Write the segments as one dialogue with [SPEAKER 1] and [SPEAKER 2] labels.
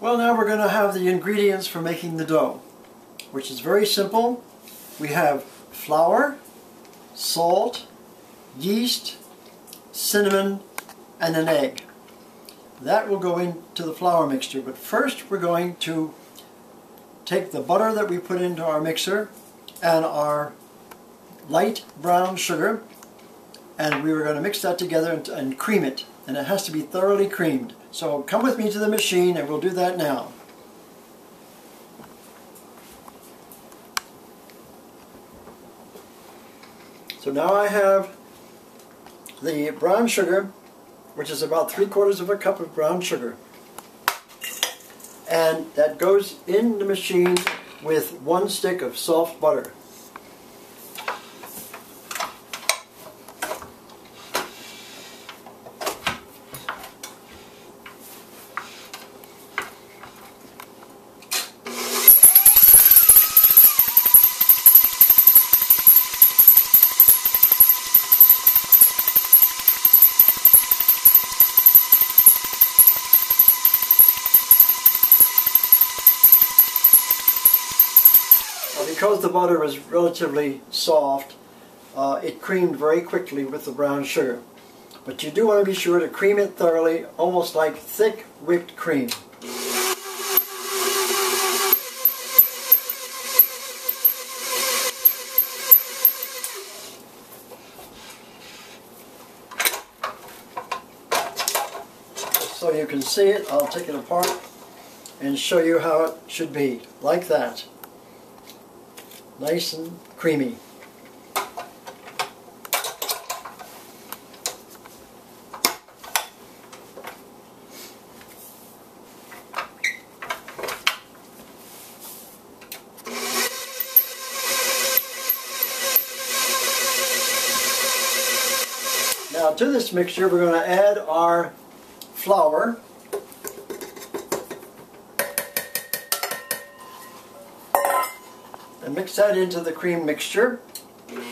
[SPEAKER 1] Well, now we're going to have the ingredients for making the dough, which is very simple. We have flour, salt, yeast, cinnamon, and an egg. That will go into the flour mixture, but first we're going to take the butter that we put into our mixer and our light brown sugar, and we were going to mix that together and cream it, and it has to be thoroughly creamed. So come with me to the machine and we'll do that now. So now I have the brown sugar, which is about 3/4 of a cup of brown sugar, and that goes in the machine with 1 stick of soft butter. Because the butter is relatively soft, it creamed very quickly with the brown sugar. But you do want to be sure to cream it thoroughly, almost like thick whipped cream. Just so you can see it, I'll take it apart and show you how it should be, like that. Nice and creamy. Now to this mixture we're going to add our flour. And mix that into the cream mixture. We're going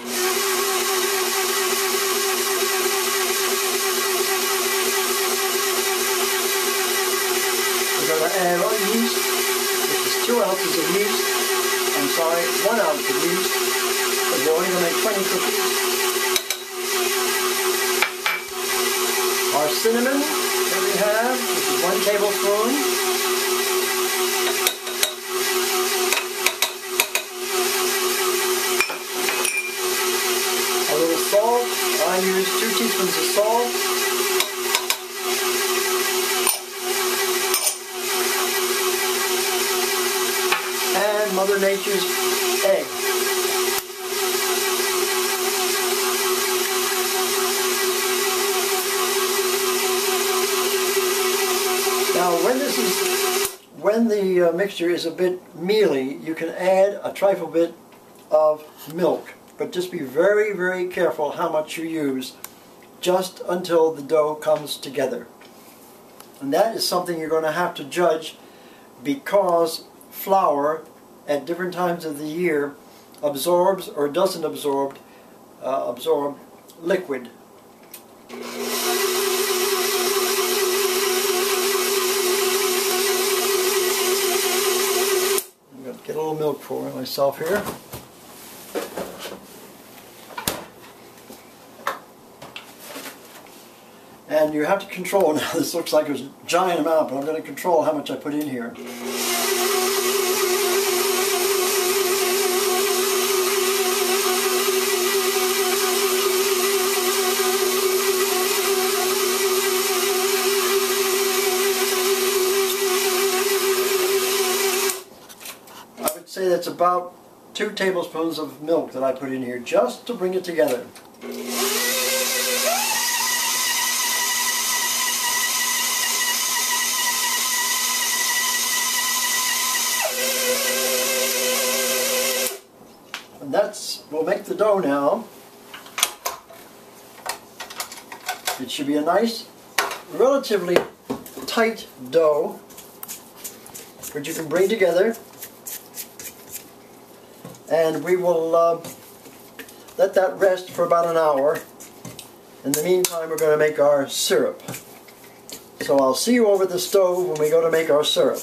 [SPEAKER 1] to add our yeast, which is 2 ounces of yeast. I'm sorry, 1 ounce of yeast, because we're only going to make 20 cookies. Our cinnamon that we have, which is 1 tablespoon. Salt, I use 2 teaspoons of salt. And Mother Nature's egg. Now when the mixture is a bit mealy, you can add a trifle bit of milk. But just be very, very careful how much you use, just until the dough comes together. And that is something you're going to have to judge, because flour at different times of the year absorbs or doesn't absorb liquid. I'm going to get a little milk for myself here. And you have to control, now this looks like a giant amount, but I'm going to control how much I put in here. I would say that's about 2 tablespoons of milk that I put in here, just to bring it together. We'll make the dough now. It should be a nice, relatively tight dough, which you can bring together. And we will let that rest for about an hour. In the meantime, we're going to make our syrup. So I'll see you over the stove when we go to make our syrup.